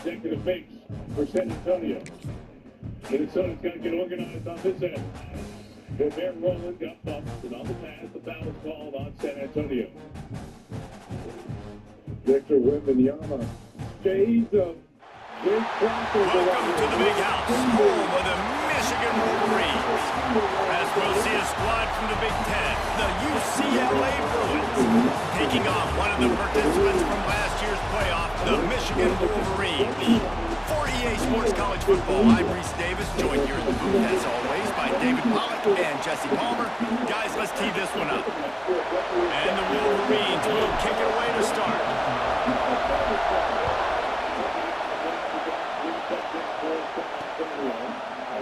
Executive makes for San Antonio. Minnesota's got to get organized on this end. Gobert Rowland got bumped, and on the pass, the foul is called on San Antonio. Victor Wembanyama. Shades of Jake Crawford. Welcome to the big house, home of the Michigan Wolverines. As we'll see a squad from the Big Ten, the UCLA Bruins, taking on one of the participants from last year's playoff, the Michigan Wolverines. For EA Sports College Football, I'm Reese Davis, joined here in the booth, as always, by David Pollack and Jesse Palmer. Guys, let's tee this one up. And the Wolverines will kick it away to start.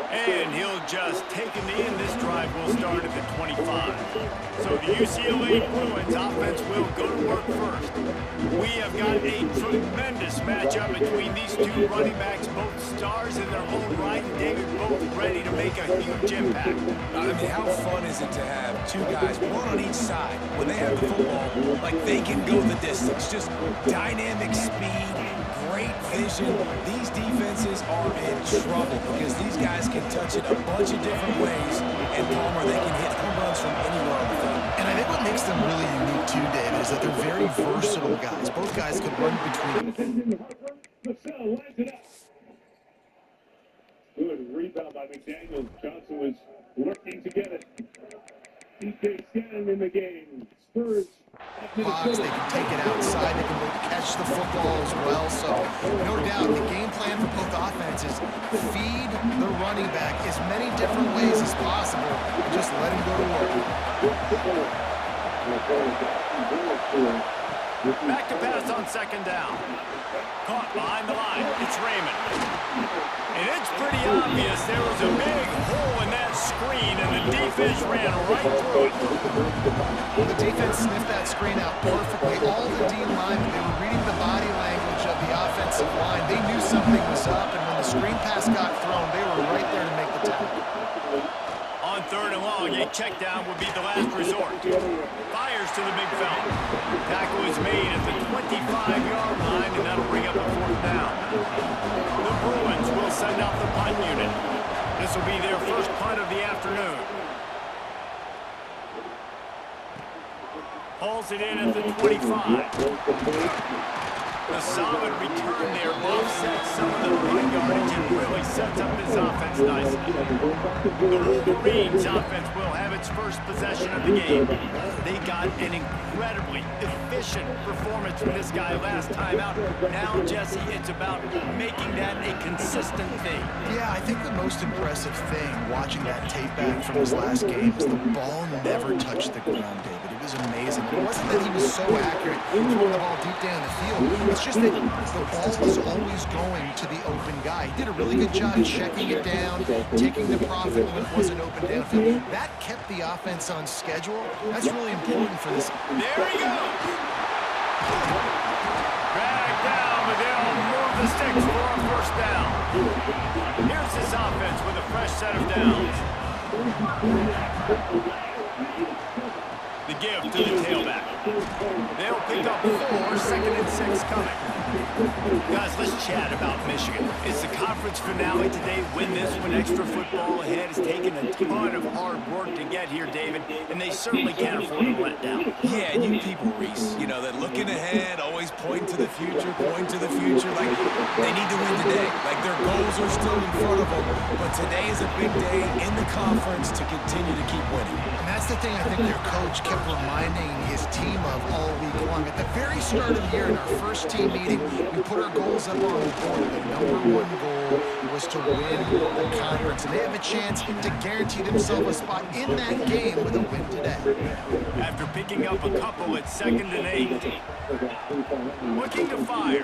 And he'll just take it in. This drive will start at the 25. So the UCLA Bruins offense will go to work first. We have got a tremendous matchup between these two running backs, both stars in their own right. David, both ready to make a huge impact. I mean, how fun is it to have two guys, one on each side, when they have the football, like they can go the distance. Just dynamic speed, great vision. These defenses are in trouble because these guys can touch it a bunch of different ways, and Palmer, they can hit home runs from anywhere on the field. And I think what makes them really unique too, David, is that they're very versatile guys. Both guys can run between. Good rebound by McDaniels. Johnson was working to get it. DJ Scanlon in the game. Spurs. Box, they can take it outside, they can catch the football as well. So no doubt the game plan for both offenses, feed the running back as many different ways as possible and just let him go to work. Back to pass on second down. Caught behind the line. It's Raymond. And it's pretty obvious there was a big hole in that screen, and the defense ran right through it. Well, the defense sniffed that screen out perfectly. All the D linemen, they were reading the body language of the offensive line. They knew something was up, and when the screen pass got thrown, they were right there to make the tackle. On third and long, a check down would be the last resort. Fires to the big fella. Tackle is made at the 25-yard line, and that'll bring up a fourth down. The Bruins will send out the punt unit. This will be their first punt of the afternoon. Hauls it in at the 25. The solid return there offsets some of the run yardage and really sets up his offense nicely. The Wolverines offense will have its first possession of the game. They got an incredibly efficient performance from this guy last time out. Now, Jesse, it's about making that a consistent thing. Yeah, I think the most impressive thing watching that tape back from his last game is the ball never touched the ground, David. It was amazing. It wasn't that he was so accurate throwing the ball deep down the field. It's just that the ball was always going to the open guy. He did a really good job checking it down, taking the profit when it wasn't open downfield. That kept the offense on schedule. That's really important for this. There he goes! Dragged down, but they'll move the sticks for a first down. Here's this offense with a fresh set of downs. The give to the tailback. They'll pick up 4, second and 6 coming. Guys, let's chat about Michigan. It's the conference finale today. Win this one. Extra football ahead. Has taken a ton of hard work to get here, David, and they certainly can't afford to let down. Yeah, you people, Reese, you know, that looking ahead, always pointing to the future, like they need to win today. Like their goals are still in front of them, but today is a big day in the conference to continue to keep winning. And that's the thing I think their coach kept reminding his team of all week long. At the very start of the year, in our first team meeting, we put our goals up on the board. The #1 goal was to win the conference, and they have a chance to guarantee themselves a spot in that game with a win today. After picking up a couple at 2nd and 8. Looking to fire.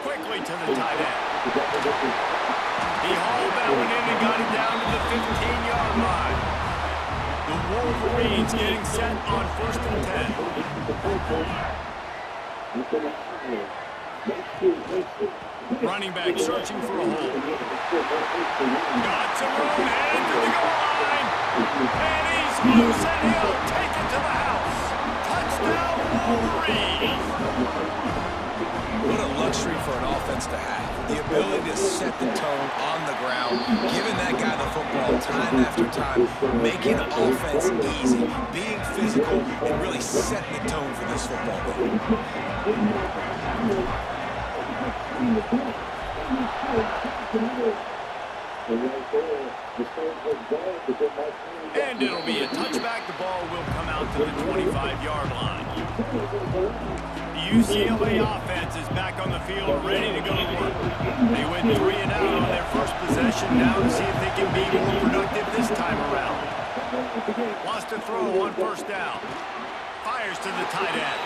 Quickly to the tight end. He hauled that one in and got it down to the 15-yard line. The Wolverines getting set on 1st and 10. Running back searching for a hole. Got some room and to the goal line. And he's loose and he'll take it to the house. Touchdown Wolverines. What a luxury for an offense to have. The ability to set the tone on the ground, giving that guy the football time after time, making offense easy, being physical, and really setting the tone for this football game. And it'll be a touchback. The ball will come out to the 25-yard line. The UCLA offense is back on the field, ready to go to work. They went 3 and out on their first possession. Now to see if they can be more productive this time around. Wants to throw on first down. Fires to the tight end.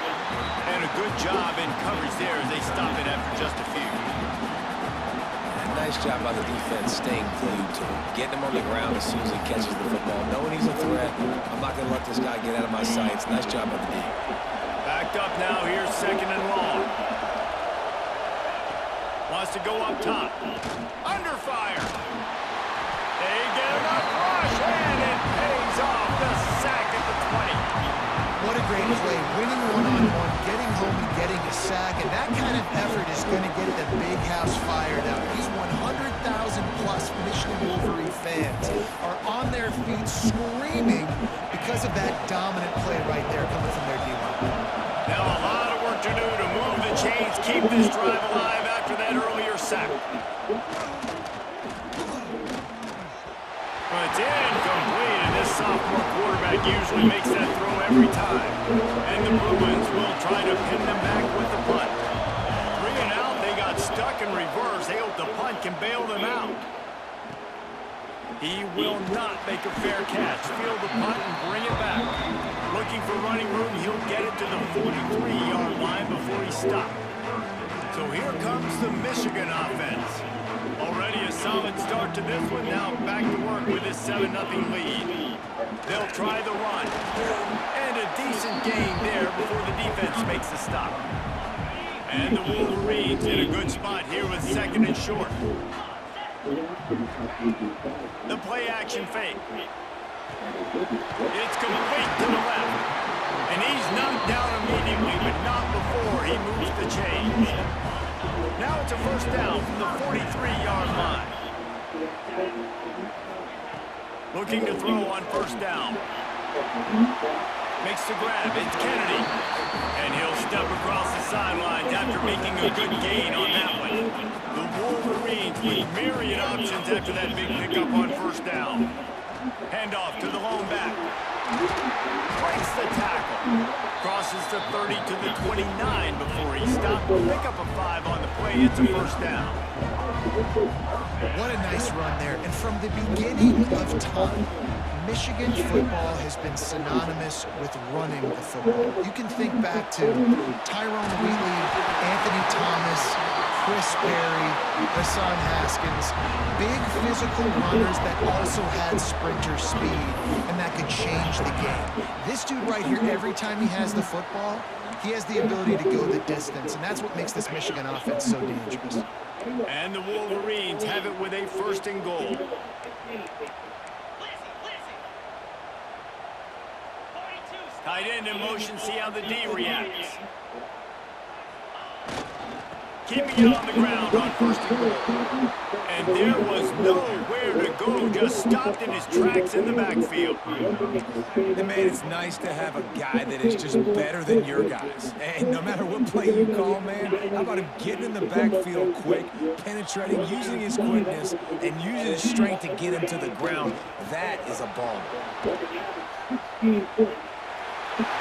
And a good job in coverage there as they stop it after just a few. Nice job by the defense staying glued to him, getting him on the ground as soon as he catches the football, knowing he's a threat. I'm not going to let this guy get out of my sights. Nice job by the D. Backed up now. Here's 2nd and long. Wants to go up top. Under fire. They get enough rush, and it pays off. The sack at the 20. What a great play. Winning one-on-one, getting home and getting a sack, and that kind of effort is going to get the big house fired up. These 100,000-plus Michigan Wolverine fans are on their feet screaming because of that dominant play right there coming from their D-line. Now a lot of work to do to move the chains, keep this drive alive after that earlier sack. But it's incomplete, and this sophomore quarterback usually makes that throw every time. And the Bruins will try to pin them back with the punt. 3 and out, they got stuck in reverse. They hope the punt can bail them out. He will not make a fair catch. Field the punt and bring it back. Looking for running room, he'll get it to the 43-yard line before he stops. So here comes the Michigan offense. Already a solid start to this one. Now back to work with this 7-0 lead. They'll try the run. And a decent gain there before the defense makes the stop. And the Wolverines in a good spot here with 2nd and short. The play action fake. It's complete to the left. And he's knocked down immediately, but not before he moves the chains. Now it's a first down from the 43-yard line. Looking to throw on first down. Makes the grab. It's Kennedy. And he'll step across the sidelines after making a good gain on that one. The Wolverines with myriad options after that big pickup on first down. Handoff to the lone back. Breaks the tackle. Crosses the 30 to the 29 before he stopped. Pick up a 5 on the play. It's a first down. What a nice run there. And from the beginning of time, Michigan football has been synonymous with running the football. You can think back to Tyrone Wheatley, Anthony Thomas, Chris Berry, Hassan Haskins, big physical runners that also had sprinter speed and that could change the game. This dude right here, every time he has the football, he has the ability to go the distance, and that's what makes this Michigan offense so dangerous. And the Wolverines have it with a 1st and goal. Tight end in motion, see how the D reacts. Keeping it on the ground on 1st and goal. And there was nowhere to go, just stopped in his tracks in the backfield. And man, it's nice to have a guy that is just better than your guys. And no matter what play you call, man, how about him getting in the backfield quick, penetrating, using his quickness, and using his strength to get him to the ground. That is a ball.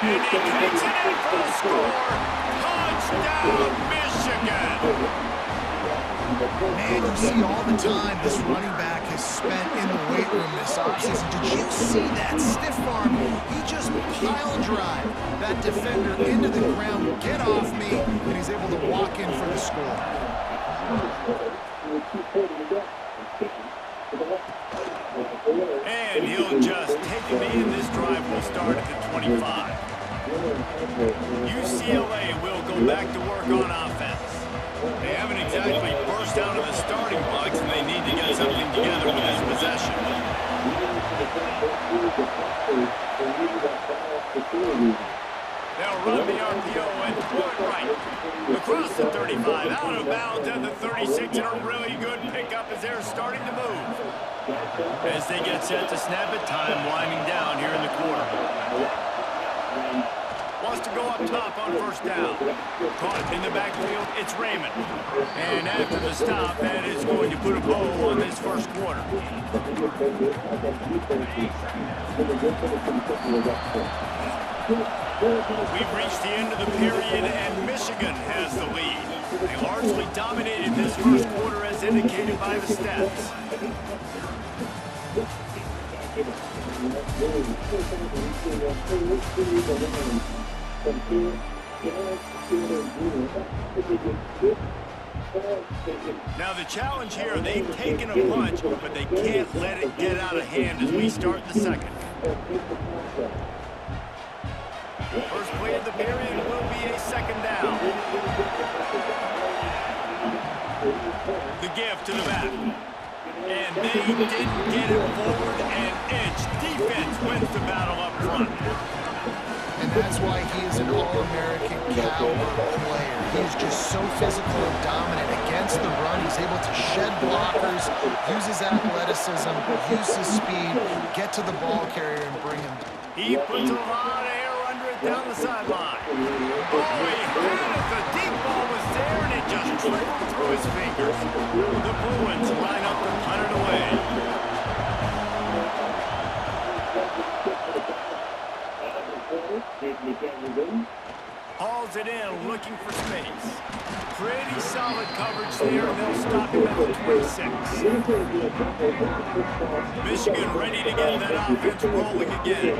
And he takes it in for the score. Touchdown, Michigan. Man, you see all the time this running back has spent in the weight room this offseason. Did you see that stiff arm? He just pile drive that defender into the ground, get off me, and he's able to walk in for the score. And he'll just take a knee, and this drive will start at the 25. UCLA will go back to work on offense. They haven't exactly burst out of the starting blocks, and they need to get something together with this possession. They'll run the RPO and throw it right. Across the 35, out of bounds at the 36, and a really good pickup as they're starting to move. As they get set to snap it, time winding down here in the quarter. Wants to go up top on first down. Caught in the backfield, it's Raymond. And after the stop, that is going to put a bow on this first quarter. We've reached the end of the period, and Michigan has the lead. They largely dominated this first quarter as indicated by the stats. Now the challenge here, they've taken a punch, but they can't let it get out of hand as we start the second. First play of the period will be a second down. The give to the back. And they didn't get it forward an inch. Defense wins the battle up front. And that's why he is an All-American caliber player. He is just so physical and dominant against the run. He's able to shed blockers, use his athleticism, use his speed, get to the ball carrier and bring him down. He puts a lot of air under it down the sideline. Oh, he had it. The deep ball was there, and it just trickled through his fingers. The Bruins line up to punt it away. Hauls it in, looking for space. Pretty solid coverage there, and they'll stop him at the 26. Michigan ready to get that offense rolling again.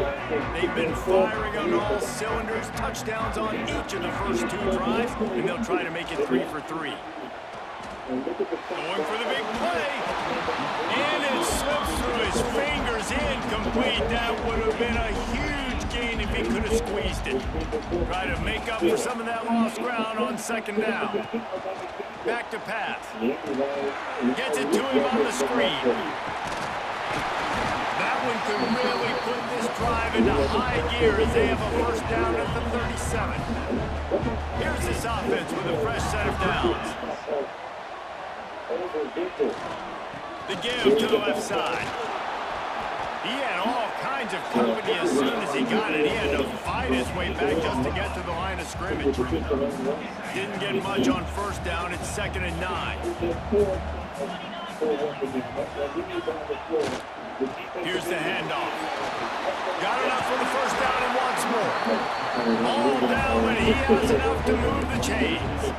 They've been firing on all cylinders, touchdowns on each of the first two drives, and they'll try to make it 3 for 3. Going for the big play, and it slips through his fingers, incomplete. That would have been a huge gain if he could have squeezed it. Try to make up for some of that lost ground on second down. Back to pass. Gets it to him on the screen. That one could really put this drive into high gear as they have a first down at the 37. Here's this offense with a fresh set of downs. The give to the left side. He had all kinds of company as soon as he got it. He had to fight his way back just to get to the line of scrimmage. Didn't get much on first down. It's 2nd and 9. Here's the handoff. Got enough for the first down and wants more. All down, but he has enough to move the chains.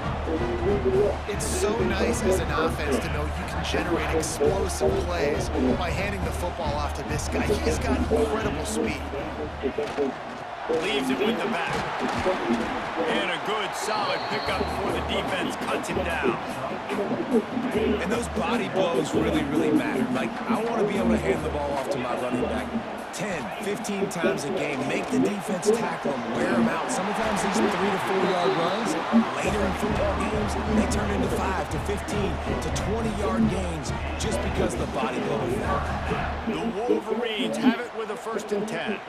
It's so nice as an offense to know you can generate explosive plays by handing the football off to this guy. He's got incredible speed. Leaves it with the back. And a good, solid pickup before the defense cuts him down. And those body blows really, really matter. Like, I want to be able to hand the ball off to my running back 10, 15 times a game. Make the defense tackle him, wear him out. Sometimes these 3 to 4 yard runs, later in football games, they turn into 5 to 15 to 20-yard gains just because of the body blow effect. The Wolverines have it with a 1st and 10.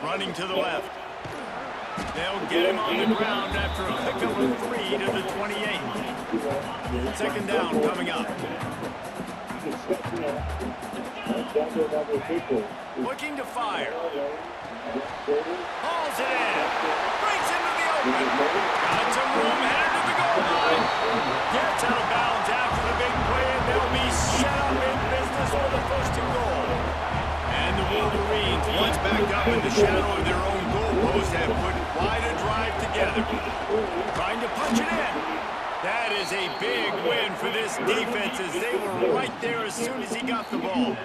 Running to the left. They'll get him on the ground after a pickup of 3 to the 28. 2nd down coming up. Looking to fire. Hauls it in. Breaks into the open. Got some room headed to the goal line. Gets out of bounds after the big play, and they'll be set up in business for the 1st and goal. And the Wolverines, once back up in the shadow of their own goalpost, have put quite a drive together. Trying to punch it in. That is a big win for this defense as they were right there as soon as he got the ball.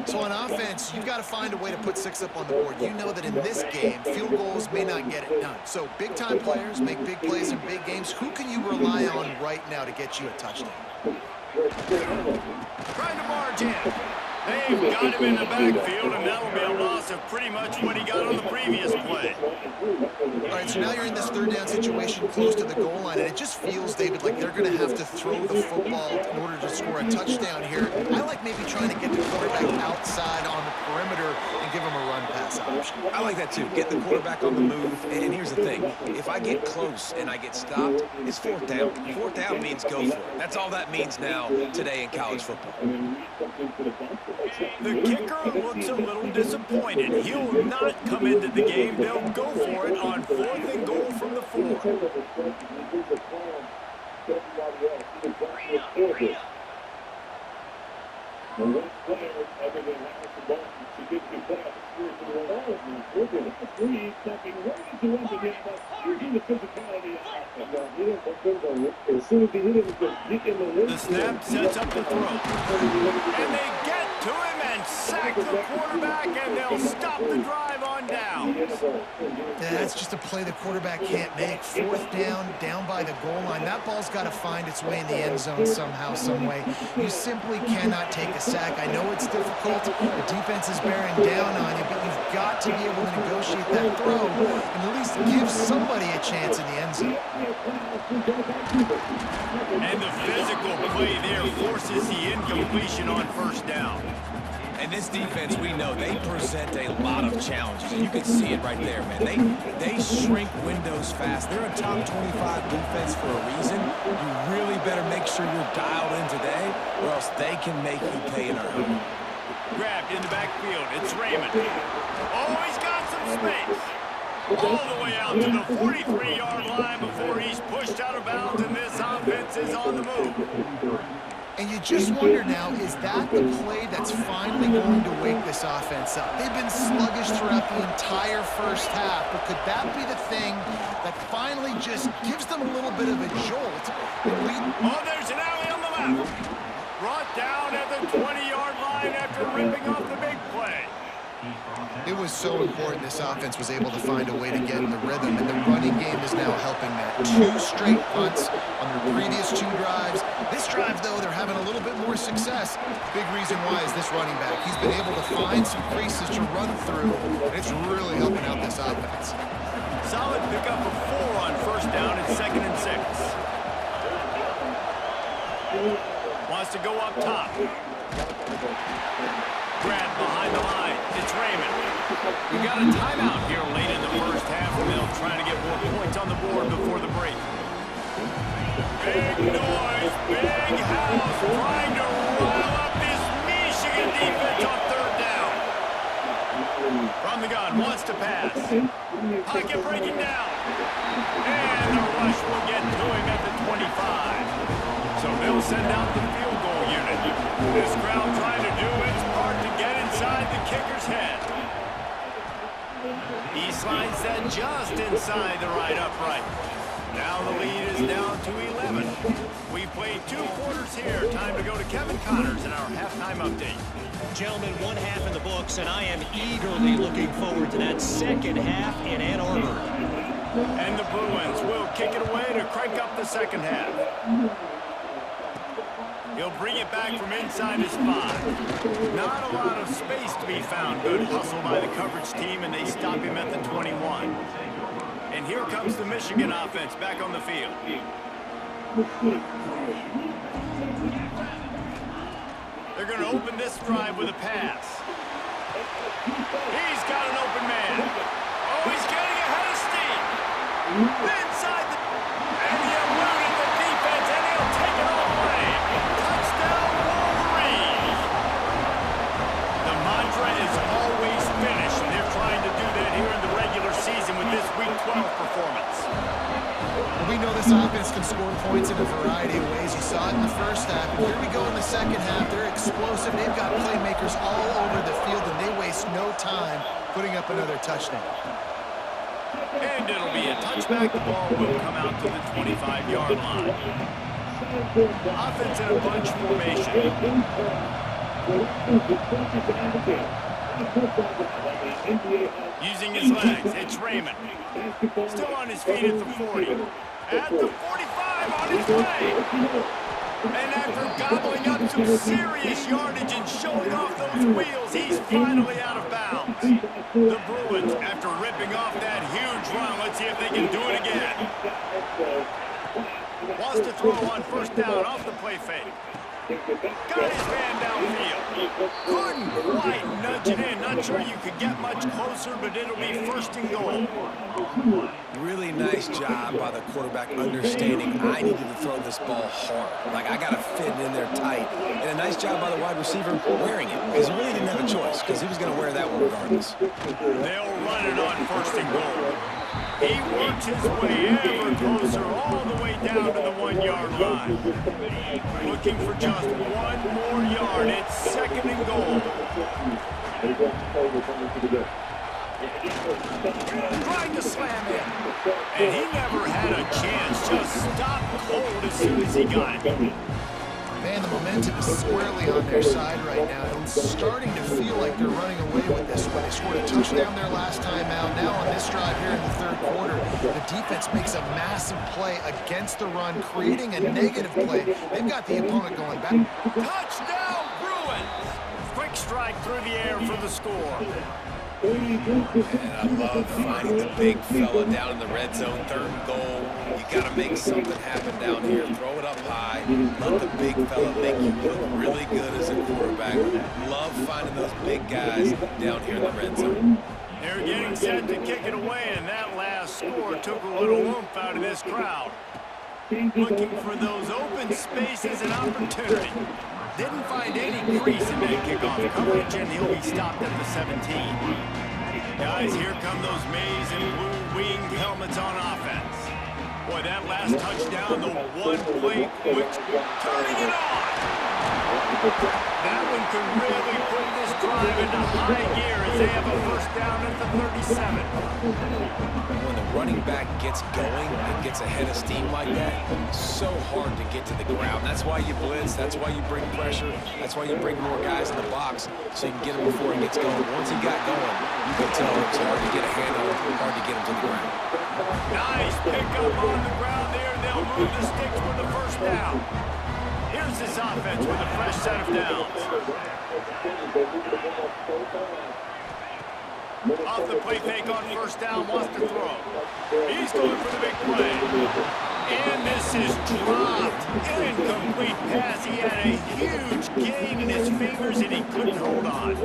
So on offense, you've got to find a way to put 6 up on the board. You know that in this game, field goals may not get it done. So big-time players make big plays in big games. Who can you rely on right now to get you a touchdown? Trying to barge in. They've got him in the backfield, and that'll be a loss of pretty much what he got on the previous play. All right, so now you're in this third down situation close to the goal line, and it just feels, David, like they're going to have to throw the football in order to score a touchdown here. I like maybe trying to get the quarterback outside on the perimeter and give him a run pass option. I like that too. Get the quarterback on the move. And here's the thing. If I get close and I get stopped, it's fourth down. Fourth down means go for it. That's all that means now today in college football. The kicker looks a little disappointed. He'll not come into the game. They'll go for it on 4th and goal from the 4. The one player other than Harrison Barnes who did the playoff experience in the world. Three, stepping right into one again, but using the physicality of as soon as he hit it, the snap sets up the throw. And they get to him and sack the quarterback, and they'll stop the drive on down. That's just a play the quarterback can't make. Fourth down, down by the goal line. That ball's got to find its way in the end zone somehow, some way. You simply cannot take a sack. I know it's difficult. The defense is bearing down on you, but you've got to be able to negotiate that throw and at least give somebody a chance in the end zone. And the physical play there forces the incompletion on first down. And this defense, we know, they present a lot of challenges. You can see it right there, man. They shrink windows fast. They're a top 25 defense for a reason. You really better make sure you're dialed in today, or else they can make you pay in a hurry. Grabbed in the backfield. It's Raymond. Oh, he's got some space. All the way out to the 43-yard line before he's pushed out of bounds, and this offense is on the move. And you just wonder now, is that the play that's finally going to wake this offense up? They've been sluggish throughout the entire first half, but could that be the thing that finally just gives them a little bit of a jolt? Oh, there's an alley on the left. Brought down at the 20-yard line after ripping off the big play. It was so important this offense was able to find a way to get in the rhythm, and the running game is now helping that. 2 straight punts on their previous 2 drives. This drive, though, they're having a little bit more success. Big reason why is this running back. He's been able to find some creases to run through, and it's really helping out this offense. Solid pickup of 4 on first down and 2nd and 6. Wants to go up top. Grab behind the line. It's Raymond. We got a timeout here late in the first half, and they'll try to get more points on the board before the break. Big noise, big house, trying to rile up this Michigan defense on 3rd down. From the gun, wants to pass. Pocket breaking down. And the rush will get to him at the 25. So they'll send out the field goal unit. This crowd trying to do its part to get inside the kicker's head. He slides that just inside the right upright. Now the lead is down to 11. We've played 2 quarters here. Time to go to Kevin Connors in our halftime update. Gentlemen, 1 half in the books, and I am eagerly looking forward to that second half in Ann Arbor. And the Bruins will kick it away to crank up the second half. He'll bring it back from inside his 5. Not a lot of space to be found. Good hustle by the coverage team, and they stop him at the 21. And here comes the Michigan offense back on the field. They're going to open this drive with a pass. He's got an open man. Oh, he's getting ahead of steam. Inside the... And he eluded the defense, and he'll take it all away. Touchdown, Wolverines. The mantra is always finish, and they're trying to do that here in the regular season with this Week 12 performance. Well, we know this offense can score points in a variety of ways. You saw it in the first half. Here we go in the second half. They're explosive. They've got playmakers all over the field, and they waste no time putting up another touchdown. And it'll be a touchback. The ball will come out to the 25-yard line. Offense in a bunch formation. Using his legs, it's Raymond. Still on his feet at the 40. At the 45, on his way. And after gobbling up some serious yardage and showing off those wheels, he's finally out of bounds. The Bruins, after ripping off that huge run, let's see if they can do it again. Wants to throw on first down off the play fake. Got his man downfield. Couldn't quite nudge it in. Not sure you could get much closer, but it'll be first and goal. Really nice job by the quarterback understanding I needed to throw this ball hard. Like, I got to fit it in there tight. And a nice job by the wide receiver wearing it, because he really didn't have a choice, because he was going to wear that one regardless. They'll run it on first and goal. He works his way ever closer all the way down to the 1-yard line. Looking for just one more yard. It's second and goal. Trying to slam in. And he never had a chance. Just stopped cold as soon as he got it. Man, the momentum is squarely on their side right now. It's starting to feel like they're running away with this one. They scored a touchdown their last time out. Now on this drive here in the third quarter, the defense makes a massive play against the run, creating a negative play. They've got the opponent going back. Touchdown, Bruins! Quick strike through the air for the score. And I love finding the big fella down in the red zone, third and goal. You got to make something happen down here. Throw it up high. Let the big fella make you look really good as a quarterback. Love finding those big guys down here in the red zone. They're getting set to kick it away, and that last score took a little oomph out of this crowd. Looking for those open spaces and opportunity. Didn't find any crease in that kickoff coverage, and he'll be stopped at the 17. Guys, here come those maize and blue-winged helmets on offense. Boy, that last touchdown, the one-play quick, turning it on. That one could really put this drive into high gear as they have a first down at the 37. When the running back gets going and gets ahead of steam like that, so hard to get to the ground. That's why you blitz. That's why you bring pressure. That's why you bring more guys in the box so you can get him before he gets going. Once he got going, you can tell it's hard to get a handle, hard to get him to the ground. Nice pickup on the ground there. They'll move the sticks for the first down. Here's this offense with a fresh set of downs. Off the play fake on first down, wants to throw. He's going for the big play. And this is dropped. Incomplete pass. He had a huge gain in his fingers and he couldn't hold on.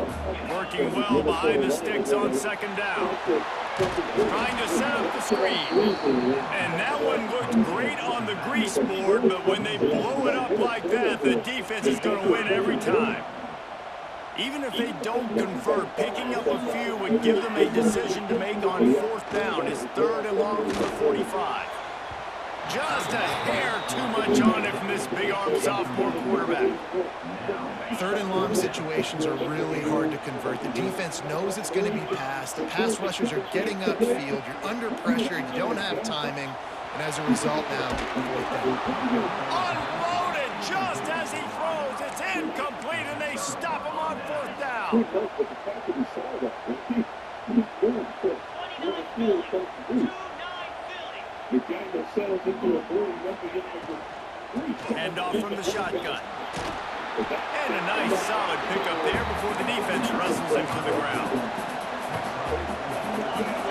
Working well behind the sticks on second down. Trying to set up the screen. And that one looked great on the grease board, but when they blow it up like that, the defense is going to win every time. Even if they don't convert, picking up a few would give them a decision to make on fourth down. It's third and long from the 45. Just a hair too much on it from this big-arm sophomore quarterback. Third and long situations are really hard to convert. The defense knows it's going to be passed. The pass rushers are getting upfield. You're under pressure. You don't have timing. And as a result now, Unloaded just as he throws. It's incomplete, and they stop him on fourth down. Hand off from the shotgun. And a nice solid pickup there before the defense wrestles him to the ground.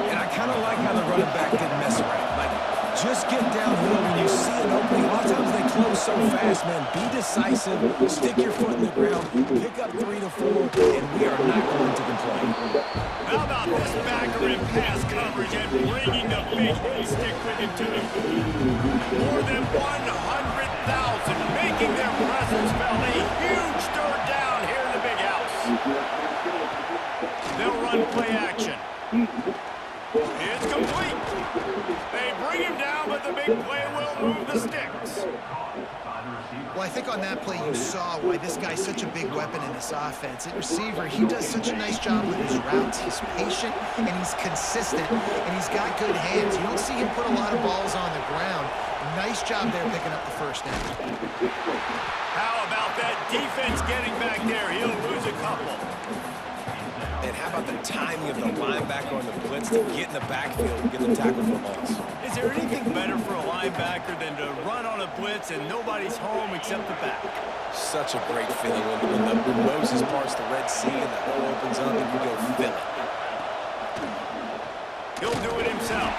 And I kind of like how the running back didn't mess around. Like, just get downhill when you see an opening. A lot of times they close so fast, man. Be decisive, stick your foot in the ground, pick up 3 to 4, and we are not going to complain. How about this backer in pass coverage and bringing the big hit stick with him to him? More than 100,000 making their presence felt. A huge third down here in the big house. They'll run play action. It's complete. They bring him down, but the big play will move the sticks. well, I think on that play you saw why this guy's such a big weapon in this offense. At receiver, he does such a nice job with his routes. He's patient, and he's consistent, and he's got good hands. You don't see him put a lot of balls on the ground. Nice job there picking up the first down. How about that defense getting back there? He'll lose a couple. And how about the timing of the linebacker on the blitz to get in the backfield and get the tackle for balls? Is there anything better for a linebacker than to run on a blitz and nobody's home except the back? Such a great feeling when Moses parts the Red Sea and the hole opens up and you go fill it. He'll do it himself.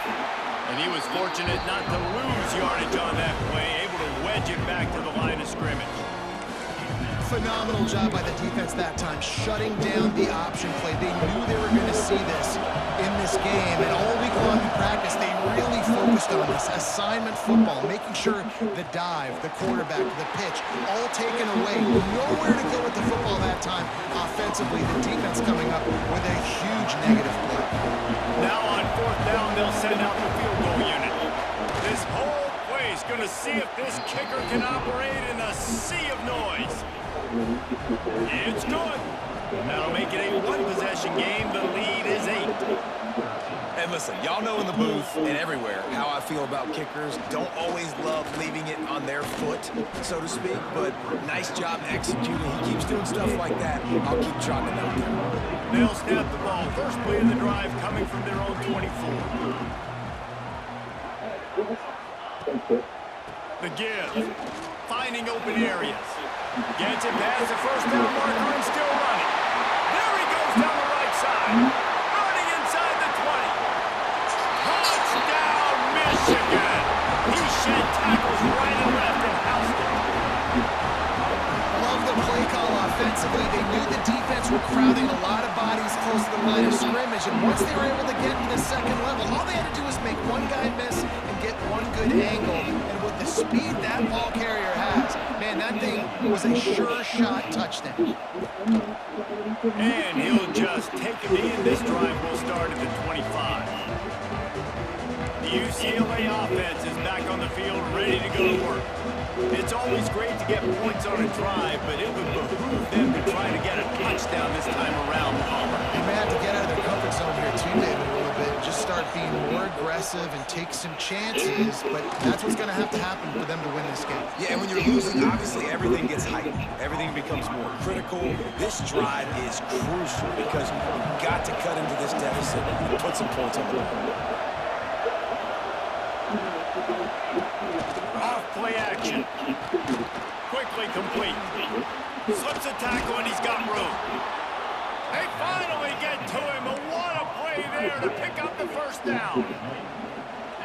And he was fortunate not to lose yardage on that play, able to wedge it back to the line of scrimmage. Phenomenal job by the defense that time, shutting down the option play. They knew they were going to see this in this game, and all week long in practice, they really focused on this assignment football, making sure the dive, the quarterback, the pitch, all taken away. Nowhere to go with the football that time offensively. The defense coming up with a huge negative play. Now on 4th down, they'll send out the field goal unit. This whole play is going to see if this kicker can operate in a sea of noise. It's good. That'll make it a one-possession game. The lead is 8. And listen, y'all know in the booth and everywhere how I feel about kickers. Don't always love leaving it on their foot, so to speak, but nice job executing. He keeps doing stuff like that. I'll keep trotting it out there. They'll snap the ball. First play of the drive coming from their own 24. The give. Finding open areas. Gets it past the first down marker and still running. There he goes down the right side. Running inside the 20. Touchdown, Michigan. He shed tackles right and left and housed it. Love the play call offensively. They knew the defense were crowding a lot of bodies close to the line of scrimmage, and once they were able to get to the second level, all they had to do was make one guy miss and get one good angle. And with the speed that ball carrier has, man, that thing was a sure shot touchdown. And he'll just take it in. This drive will start at the 25. The UCLA offense is back on the field, ready to go to work. It's always great to get points on a drive, but it would behoove them to try to get a touchdown this time around, Palmer. They may have to get out of their comfort zone here too, David, a little bit. Just start being more aggressive and take some chances, but that's what's going to have to happen for them to win this game. Yeah, and when you're losing, obviously everything gets heightened. Everything becomes more critical. This drive is crucial because you've got to cut into this deficit and put some points on the board. Off play action. Quickly complete. Slips a tackle and he's got room. They finally get to him. But what a play there to pick up the first down.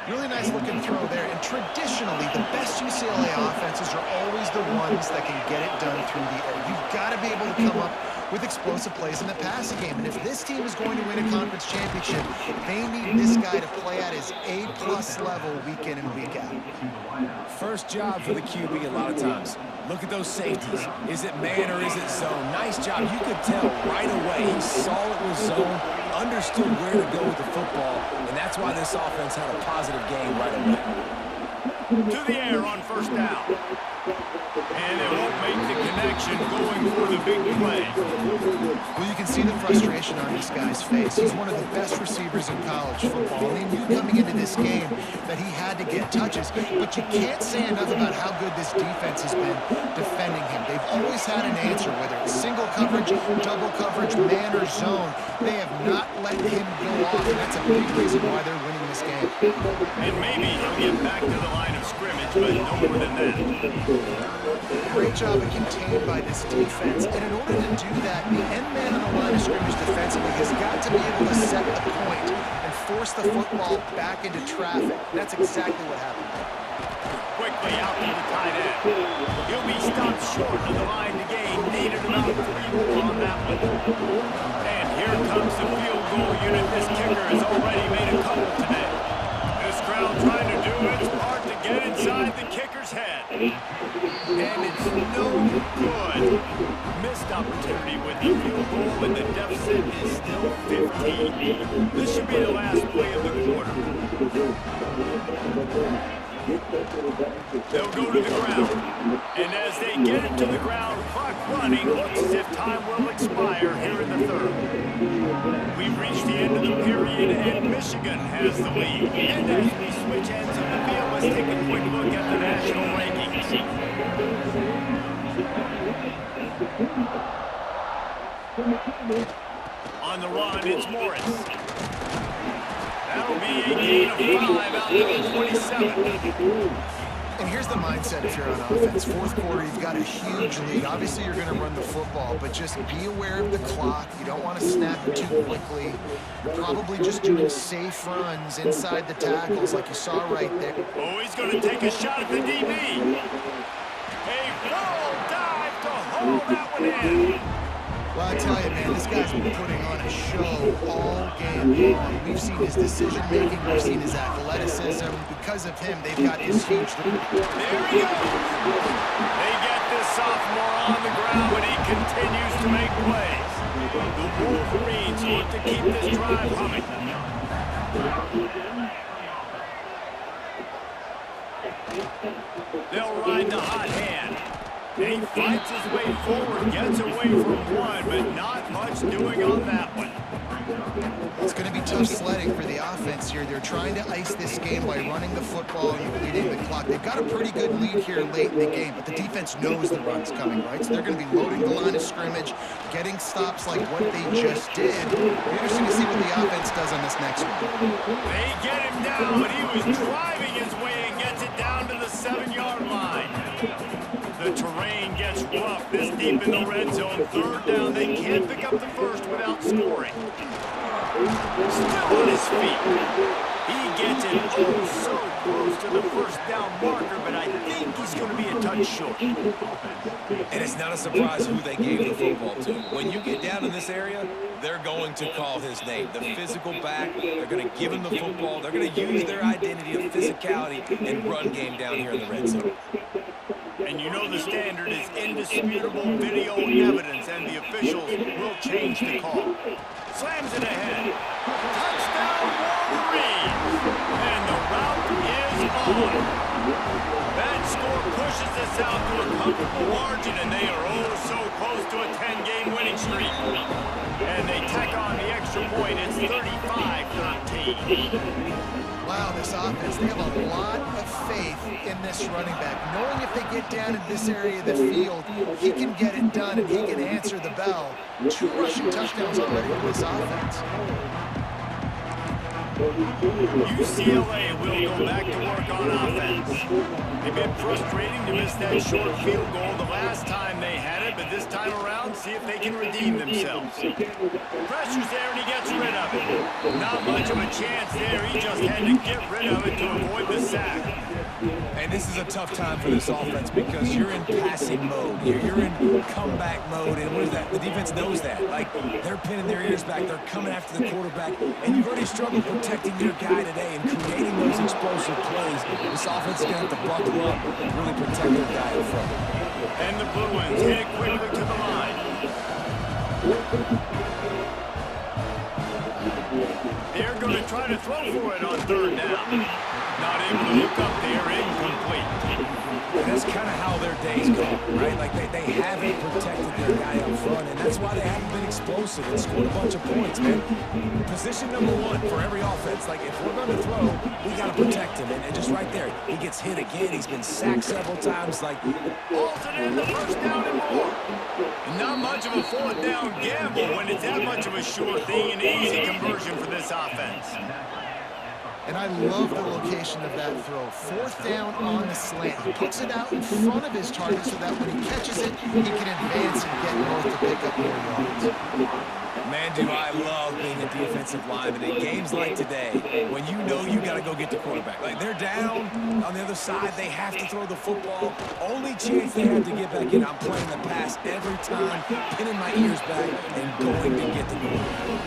Really nice looking throw there, and traditionally the best UCLA offenses are always the ones that can get it done through the air. You've got to be able to come up with explosive plays in the passing game, and if this team is going to win a conference championship, they need this guy to play at his A-plus level week in and week out. First job for the QB a lot of times. Look at those safeties. Is it man or is it zone? Nice job. You could tell right away he saw it was zone, understood where to go with the football, and that's why this offense had a positive game right away. To the air on first down. And it won't make the connection going for the big play. Well, you can see the frustration on this guy's face. He's one of the best receivers in college football, and he knew coming into this game that he had to get touches, but you can't say enough about how good this defense has been defending him. They've always had an answer, whether it's single coverage, double coverage, man or zone. They have not let him go off, and that's a big reason why they're winning this game. And maybe he'll get back to the line of scrimmage, but no more than that. Great job of contained by this defense, and in order to do that, the end man on the line of scrimmage defensively has got to be able to set the point and force the football back into traffic. That's exactly what happened. Quickly out to the tight end. He'll be stopped short of the line to gain. Needed about 3 more on that one. And here comes the field goal unit. This kicker has already made a couple today. This crowd trying to do its part to get inside the kicker's head. And it's no good. Missed opportunity with the field goal, and the deficit is still 15. This should be the last play of the quarter. They'll go to the ground. And as they get it to the ground, clock running, looks as if time will expire here in the third. We've reached the end of the period, and Michigan has the lead. And as we switch ends of the field, let's take a quick look at the national rankings. On the run, it's Morris. That'll be a gain of 5 out to the 27. And here's the mindset if you're on offense. Fourth quarter, you've got a huge lead. Obviously, you're going to run the football, but just be aware of the clock. You don't want to snap it too quickly. You're probably just doing safe runs inside the tackles like you saw right there. Oh, he's going to take a shot at the DB. A full dive to hold that one in. Well, I tell you, man, this guy's been putting on a show all game long. We've seen his decision-making. We've seen his athleticism. Because of him, they've got this huge lead. There he goes. They get this sophomore on the ground, but he continues to make plays. The Wolverines look to keep this drive humming. They'll ride the hot hand. And he fights his way forward, gets away from one, but not much doing on that one. It's going to be tough sledding for the offense here. They're trying to ice this game by running the football and bleeding the clock. They've got a pretty good lead here late in the game, but the defense knows the run's coming, right? So they're going to be loading the line of scrimmage, getting stops like what they just did. It'll be interesting to see what the offense does on this next one. They get him down, but he was driving his way and gets it down to the 7-yard line. The terrain gets rough this deep in the red zone. Third down, they can't pick up the first without scoring. Still on his feet. He gets it oh so close to the first down marker, but I think he's going to be a touch short. And it's not a surprise who they gave the football to. When you get down in this area, they're going to call his name. The physical back, they're going to give him the football. They're going to use their identity of physicality and run game down here in the red zone. And you know the standard is indisputable video evidence, and the officials will change the call. Slams it ahead. Touchdown, Wolverines! And the route is on. That score pushes us out to a comfortable margin, and they are oh so close to a 10-game winning streak. And they tack on the extra point. It's 35-13. Wow, this offense, they have a lot of faith in this running back. Knowing if they get down in this area of the field, he can get it done and he can answer the bell. 2 rushing touchdowns already for this offense. UCLA will go back to work on offense. They've been frustrating to miss that short field goal the last time they had it, but this time around, see if they can redeem themselves. Pressure's there and he gets rid of it. Not much of a chance there. He just had to get rid of it to avoid the sack. And this is a tough time for this offense because you're in passing mode. You're in comeback mode, and what is that? The defense knows that. Like, they're pinning their ears back. They're coming after the quarterback, and you've already struggled protecting your guy today and creating those explosive plays. This offense is going to have to buckle up and really protect their guy in front. And the Bruins hit it quickly to the line. They're going to try to throw for it on third down. Not able to look up there, incomplete. And that's kind of how their days go, right? Like they haven't protected their guy up front, and that's why they haven't been explosive and scored a bunch of points, man. Position number 1 for every offense. Like, if we're going to throw, we got to protect him. And just right there, he gets hit again. He's been sacked several times. Like, Balls it in the first down and more. Not much of a fourth down gamble when it's that much of a sure thing, an easy conversion for this offense. And I love the location of that throw. 4th down on the slant. He puts it out in front of his target so that when he catches it, he can advance and get north to pick up more yards. Man, do I love being a defensive lineman in games like today when you know you got to go get the quarterback. Like, they're down on the other side. They have to throw the football. Only chance they have to get back in. I'm playing the pass every time, pinning my ears back and going to get the quarterback.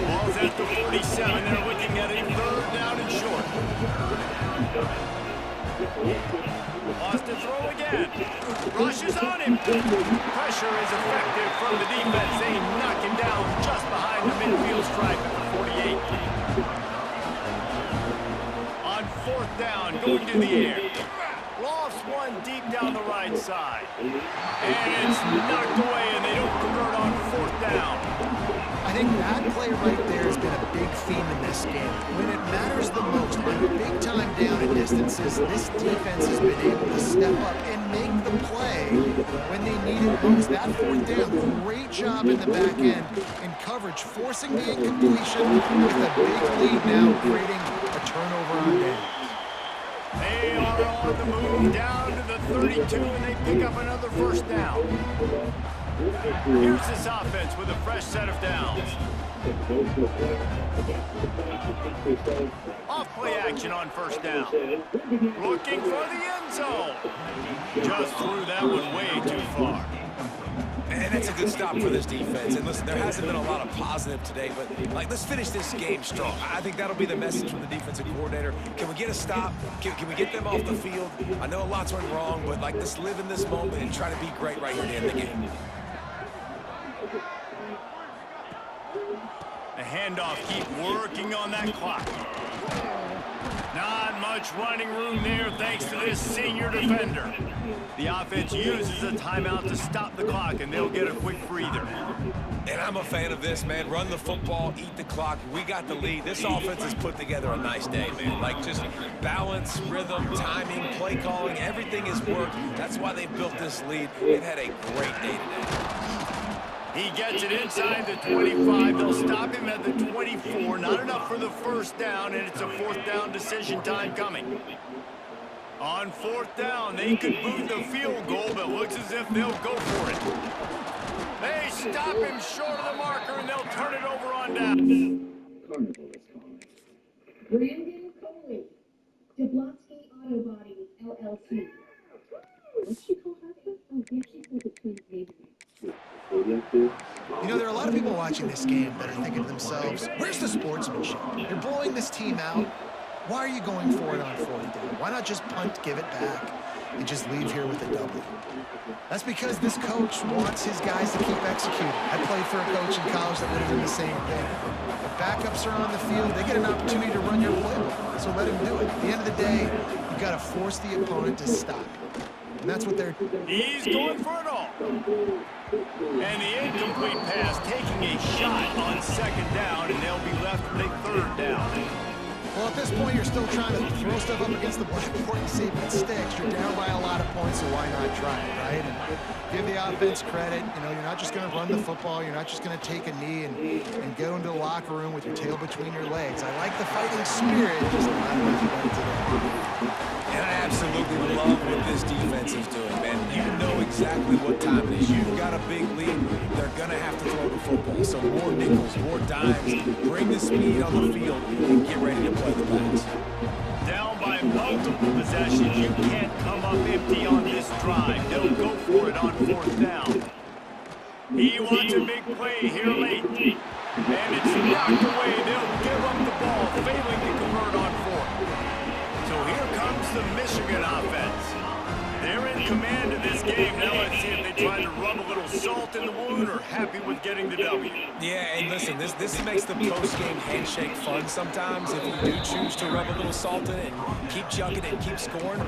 Ball's at the 47. They're looking at a third down and short. Lost to throw again. Rushes on him. Pressure is effective from the defense. They knock him down just behind the midfield stripe at the 48. On 4th down, going to the air. Lofts one deep down the right side. And it's knocked away, and they don't convert on 4th down. I think that play right there has been a big theme in this game. When it matters the most, on big-time down and distances, this defense has been able to step up and make the play when they need it most. That fourth down, great job in the back end in coverage, forcing the incompletion with a big lead now, creating a turnover on downs. They are on the move down to the 32, and they pick up another first down. Here's this offense with a fresh set of downs. Off-play action on first down. Looking for the end zone. Just threw that one way too far. And that's a good stop for this defense. And listen, there hasn't been a lot of positive today, but let's finish this game strong. I think that'll be the message from the defensive coordinator. Can we get a stop? Can we get them off the field? I know a lot's went wrong, but let's live in this moment and try to be great right here at the end of the game. The handoff, keep working on that clock. Not much running room there thanks to this senior defender. The offense uses a timeout to stop the clock, and they'll get a quick breather. And I'm a fan of this, man. Run the football, eat the clock. We got the lead. This offense has put together a nice day, man. Just balance, rhythm, timing, play calling, everything has worked. That's why they built this lead. They've had a great day today. He gets it inside the 25. They'll stop him at the 24. Not enough for the first down, and it's a fourth down decision time coming. On fourth down, they could boot the field goal, but looks as if they'll go for it. They stop him short of the marker, and they'll turn it over on down. Brandon Coley, Jablonski Auto Body, LLC. What's she call her? Oh, yeah, she's called the Twins baby. You know, there are a lot of people watching this game that are thinking to themselves, where's the sportsmanship? You're blowing this team out. Why are you going for it on fourth down? Why not just punt, give it back, and just leave here with a W? That's because this coach wants his guys to keep executing. I played for a coach in college that would have done the same thing. If backups are on the field, they get an opportunity to run your playbook, so let him do it. At the end of the day, you've got to force the opponent to stop. And that's what they're doing. He's going for it all. And the incomplete pass taking a shot on second down, and they'll be left with a third down. Well, at this point, you're still trying to throw stuff up against the blackboard and see if it sticks. You're down by a lot of points, so why not try it, right? And give the offense credit. You know, you're not just going to run the football. You're not just going to take a knee and go into the locker room with your tail between your legs. I like the fighting spirit, just not enough today. And I absolutely love what this defense is doing, man. You know exactly what time it is. You've got a big lead. They're going to have to throw the football. So more nickels, more dimes. Bring the speed on the field and get ready to play the pass. Down by multiple possessions. You can't come up empty on this drive. They'll go for it on fourth down. He wants a big play here late. And it's knocked away. They'll give up the ball, failing to convert on fourth. So here comes the Michigan offense. They're in command of this game. Now let's see if they try to rub a little salt in the wound or happy with getting the W. Yeah, and listen, this makes the post-game handshake fun sometimes. If you do choose to rub a little salt in it and keep chugging and keep scoring,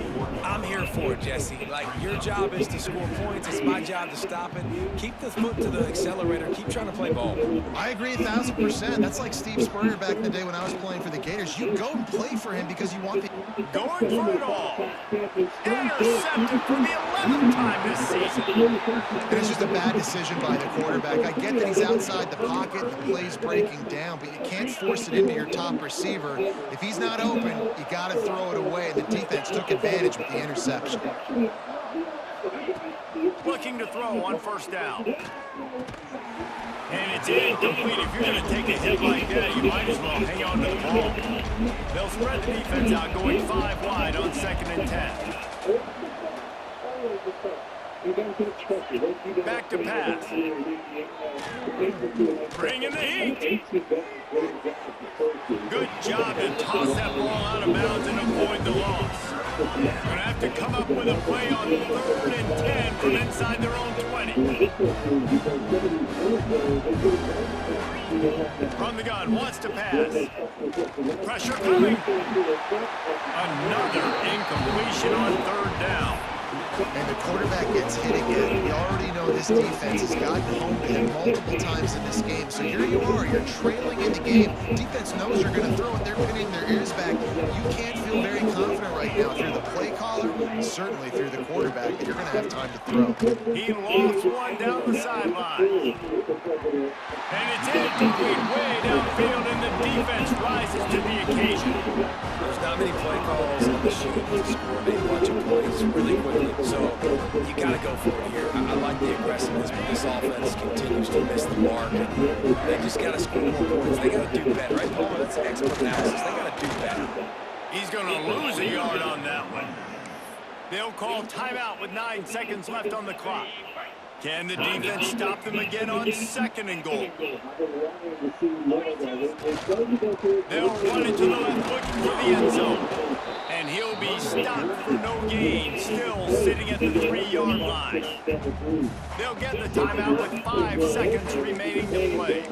I'm here for it, Jesse. Your job is to score points. It's my job to stop it. Keep the foot to the accelerator. Keep trying to play ball. I agree 1,000%. That's like Steve Spurrier back in the day when I was playing for the Gators. You go and play for him because you want the... Going for it all. Intercepted for the 11th time this season. And it's just a bad decision by the quarterback. I get that he's outside the pocket, the play's breaking down, but you can't force it into your top receiver. If he's not open, you got to throw it away, and the defense took advantage with the interception. Looking to throw on first down. And it's incomplete. If you're going to take a hit like that, you might as well hang on to the ball. They'll spread the defense out, going 5 wide on 2nd and 10. Back to pass. Bringing the heat. Good job to toss that ball out of bounds and avoid the loss. Going to have to come up with a play on 3rd and 10 from inside their own 20. From the gun, wants to pass. Pressure coming. Another incompletion on 3rd down. And the quarterback gets hit again. We already know this defense has gotten home to him multiple times in this game. So here you are, you're trailing in the game. Defense knows you're going to throw it. They're pinning their ears back. You can't feel very confident right now through the play caller, certainly through the quarterback, that you're going to have time to throw. He lofts one down the sideline. And it's incomplete way downfield, and the defense rises to the occasion. There's not many play calls on the sheet to score a bunch of points really quickly, so you got to go for it here. I like the aggressiveness, but this offense continues to miss the mark. They just got to score more points. They got to do better, right, Paul? That's expert analysis. They got to do better. He's going to lose a yard on that one. They'll call timeout with 9 seconds left on the clock. Can the defense stop them again on 2nd and goal? They'll run it to the left, looking for the end zone. And he'll be stopped for no gain, still sitting at the 3-yard line. They'll get the timeout with 5 seconds remaining to play.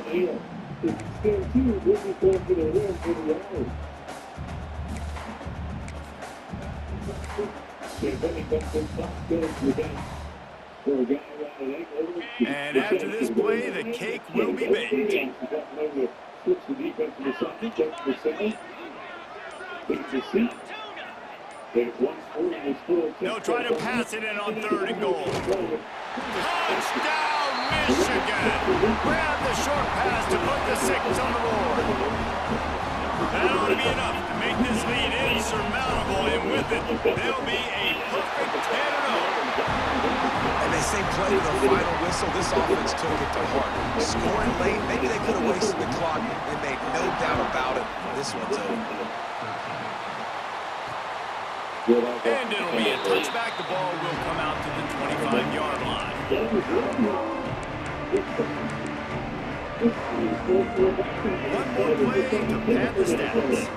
And after this play, the cake will be baked. They'll try to pass it in on 3rd and goal. Touchdown, Michigan! Grab the short pass to put the 6 on the board. That ought to be enough to make this lead insurmountable, and with it, they'll be a perfect 10-0. And they say play to the final whistle. This offense took it to heart. Scoring late, maybe they could have wasted the clock. They made no doubt about it. This one's over. And it'll be a touchback. The ball will come out to the 25-yard line. One more play to pad the stats.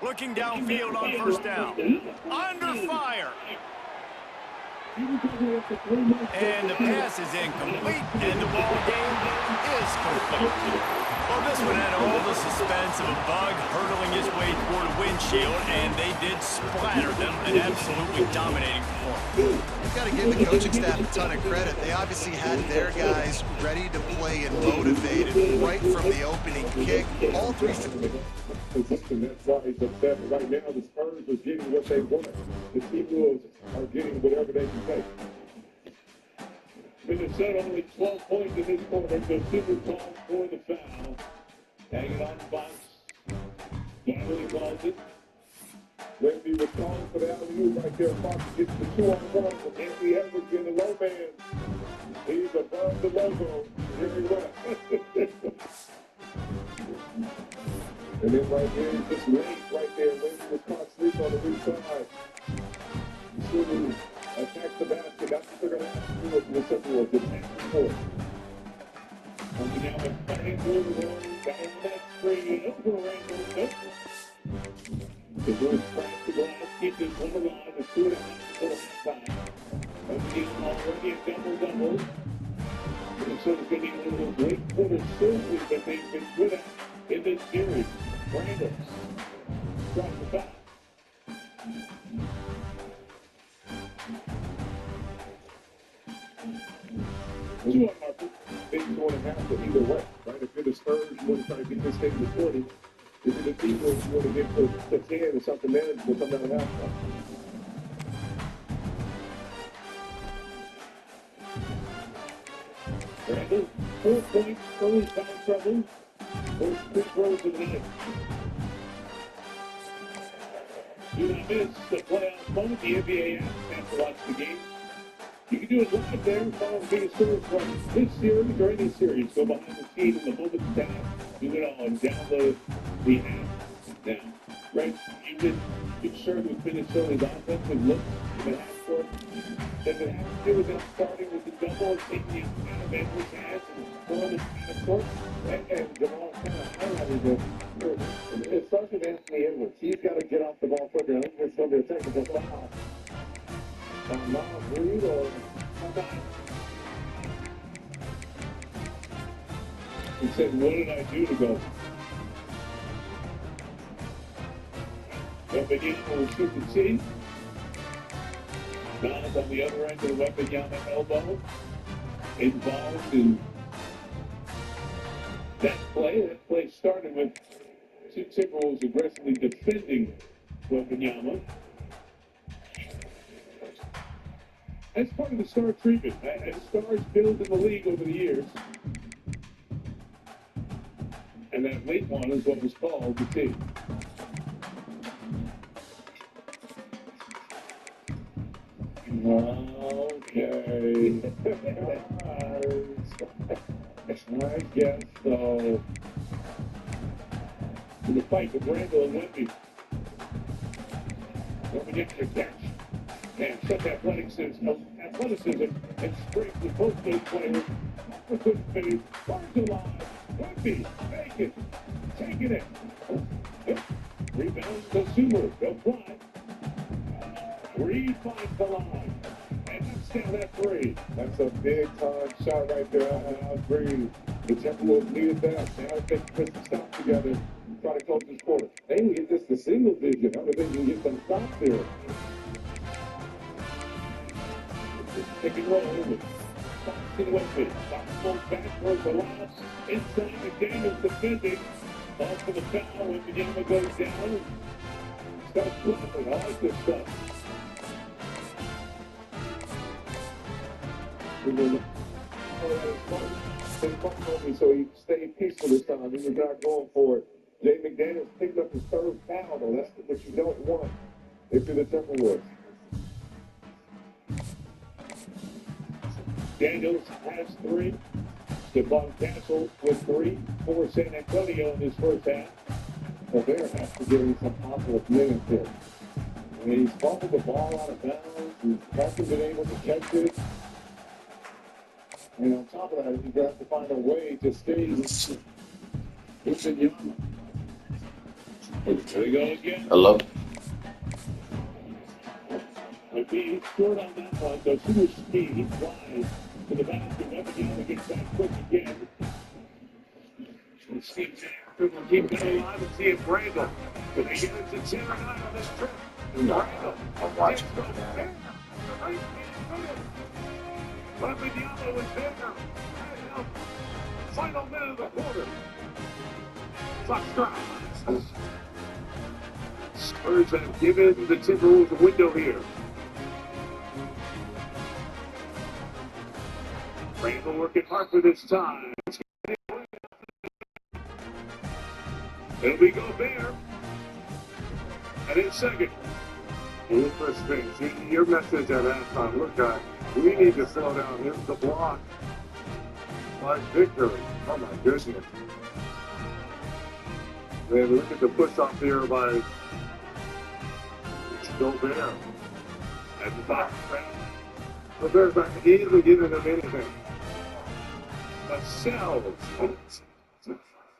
Looking downfield on 1st down. Under fire. And the pass is incomplete, and the ball game is complete. Well, this one had all the suspense of a bug hurtling his way toward a windshield, and they did splatter them, an absolutely dominating performance. You've got to give the coaching staff a ton of credit. They obviously had their guys ready to play and motivated right from the opening kick. All 3. That's why he's upset. Right now, the Spurs are getting what they want. The T-Wolves are getting whatever they can take. Minnesota only 12 points in this quarter, so Super calls for the foul. Hanging on the box. Donnelly calls it. Lindsey was calling for the alley-oop right there. Fox gets the 2-on-1 from Anthony Edwards in the low man. He's above the logo. Very well. And then right there, just late right there. Lindsey was caught asleep on the weak side. Shooting. Attack the basket. That's what they're going to have to do with the Timberwolves. Attack the court. Coming down the starting blue room. Down that screen. Over Randall. The Bulls crash the glass. Keep this one alive. A 2.5 until halftime. Again, already a double-double. Minnesota's going to need one of those late quarter surgeries that they've been good at in this series. Randall. Drop the back. What you want, Marcus? Maybe 2.5, but either way, right? If you're the Spurs, you want to try to get this thing to 40. If you're the T-Wolves, you want to get to 10 or something manageable, come down to halftime. Randall, 4 points, early foul trouble. Those quick throws of the night. Do not miss the playoff moment. The NBA app have to watch the game. You can do it live there and follow the biggest stories from this series or any series. Go behind the scenes in the Moments tab. Do it all and download the app now. Right? You can concerned with Minnesota's offensive look in the half court. Does it have to do with them starting with the double and taking out of Edwards' hands and throwing it in the court? And Jamal kind of highlighted that. It starts with Anthony Edwards. He's got to get off the ball quicker. I think there's going to be a technical foul. Miles Reed or somebody. He said, what did I do to go? Wembanyama will shoot the tee. Miles on the other end of the Wembanyama elbow. Involved in that play. That play started with two Timberwolves aggressively defending Wembanyama. That's part of the star treatment. As stars build in the league over the years. And that late one is what was called the tee. Okay. I guess so. In the fight with Randall and Wemby. Wembanyama catch. And such athleticism and strength with both those players. Couldn't finish. Bars alive. Wemby, make it. Taking it. Rebound to Sumo. They'll fly. Reed finds the line. And that's down at three. That's a big time shot right there. I agree. The Timberwolves needed that. Now if they can put some stops together, try to close this quarter. They can get this to single digit. I think they can get some stops there. Pick and roll with Fox and Wemby. Fox goes back towards the loss. Inside McDaniels defending. Ball for the foul. Wembanyama goes down. Starts flipping. I like this stuff. So he stayed peaceful this time. He was not going for it. Jay McDaniels picked up his third foul, though. That's what you don't want if you're the Timberwolves. Daniels has three. Stephon Castle with three for San Antonio in his first half. Gobert has to give him some positive minutes here. And he's fumbled the ball out of bounds. He hasn't been able to catch it. And on top of that, he has to find a way to stay with Wembanyama. There we go again. Hello? He scored on that one. So super speed. He flies to the basket. Wembanyama gets back quick again. Steve Nash will keep it alive and see if Randall. Can they get it to 10 or 9 on this trip? Randall. I'm watching. Wembanyama was there. Final minute of the quarter. Clock stops. Spurs have given the Timberwolves a window here. Randall working hard for this time. It'll be Gobert. And in second. Chris Finch, your message at halftime. Look, guys, we need to slow down. Here's the block. By victory. Oh, my goodness. Man, look at the push-off here by Gobert. At the top. Gobert's not easily giving them anything. Lascelles.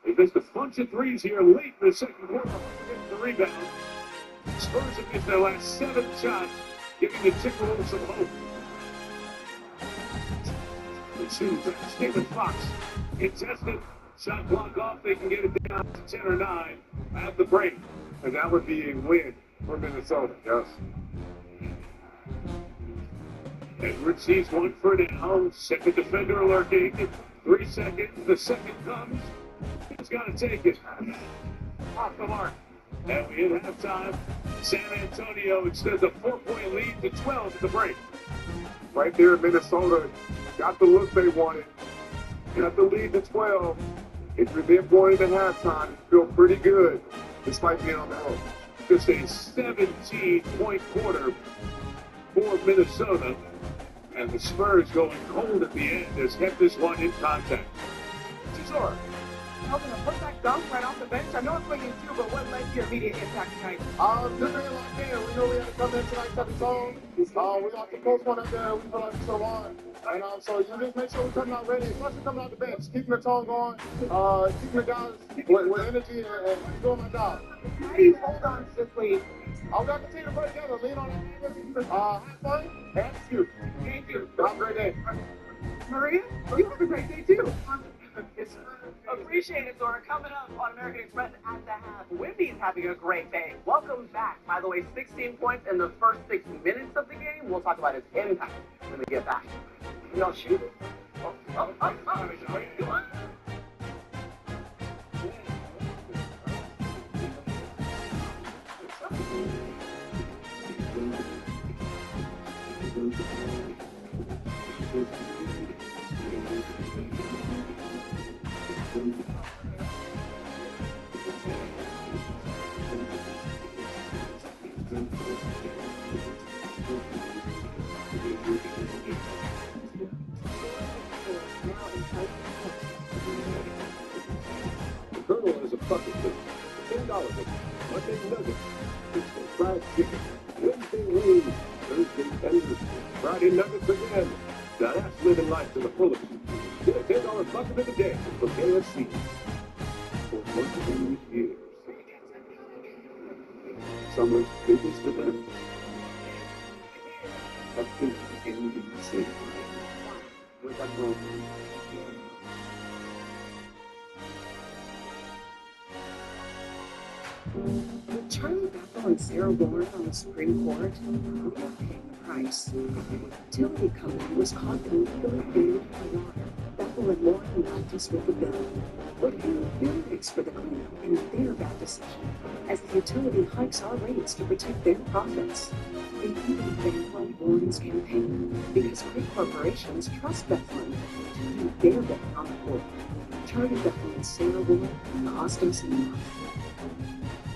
He missed a bunch of threes here late in the second quarter. Getting the rebound. Spurs have missed their last 7 shots, giving the Timberwolves some hope. Stephen Fox contested. Shot clock off. They can get it down to 10 or 9 at the break. And that would be a win for Minnesota. Yes. Edwards sees one for now. Second defender lurking. 3 seconds. The second comes. He's got to take it. Off the mark. And we hit halftime. San Antonio extends a 4-point lead to 12 at the break. Right there, Minnesota got the look they wanted. Got the lead to 12. If you're then going into halftime, you feel pretty good despite being on the road. Just a 17-point quarter for Minnesota. And the Spurs going cold at the end has kept this one in contact. Sure. Helping a putback dunk right off the bench. I know it's swinging too, but what led to your immediate impact tonight? Just being locked in. We know we had to come in tonight, set the tone. We lost the first one up there. We feel like we so on. And so you just make sure we're coming out ready, especially coming out the bench, keeping the tone going, keeping the guys with energy and doing my job. How do you hold on to this lead? I'll continue to play together, lean on it. Have fun, and shoot. Thank you. Have a great day. Maria, you have a great day too. Appreciate it, Dora. Coming up on American Express at the half, Wendy's having a great day. Welcome back. By the way, 16 points in the first 6 minutes of the game. We'll talk about its impact when we get back. Y'all shoot it. Come on. The Colonel has a bucket list. $10 Monday nuggets. It's the fried chicken. Wednesday wings. Thursday tenders. Friday nuggets again. Now that's living life to the fullest. Get a $10 bucket of the day from KFC. For 100 years. Summer's biggest event. Up to NBC. Where's that going? With Charlie Bethel and Sarah Warren on the Supreme Court, we are paying the price. The utility company was caught illegally bailing for water. Bethel and Warren left us with the bill. We're paying their rates for the cleanup and their bad decision, as the utility hikes our rates to protect their profits. They even bankrolled Warren's campaign because big corporations trust Bethel to do their bit on the court. Charlie Bethel and Sarah Warren, the Austin Cinema.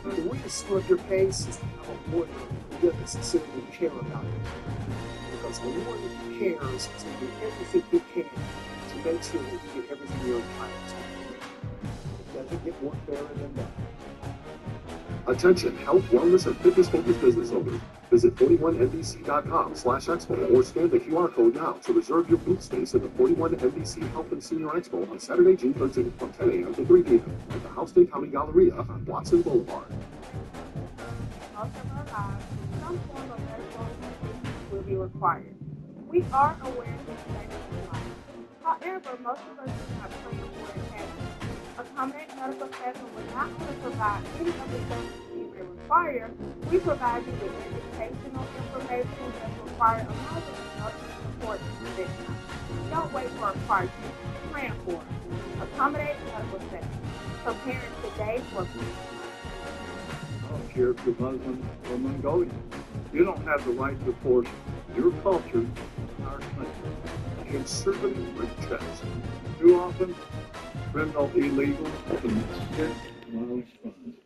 The way to slow up your pace is to have a lawyer who doesn't sincerely care about it. Because a lawyer who cares is going to do everything he can to make sure that you get everything you're entitled to. It doesn't get more fairer than that. Attention, health, wellness, and fitness-focused business owners. Visit 41NBC.com/expo or scan the QR code now to reserve your booth space at the 41NBC Health and Senior Expo on Saturday, June 13th from 10 a.m. to 3 p.m. at the Houston County Galleria on Watson Boulevard. Most of our lives, some form of medical assistance will be required. We are aware that today is life. However, most of us do not plan for it ahead. Accommodate Medical Center will not only provide any of the services you may require, we provide you with educational information that's required along with emotional support to this time. Don't wait for a crisis. Plan for it. Accommodate Medical Center. Preparing today for future. I don't care if you're Muslim or Mongolian. You don't have the right to force your culture on our country. Conservative rejection. Too often, criminal, illegal, domestic, violence, fun.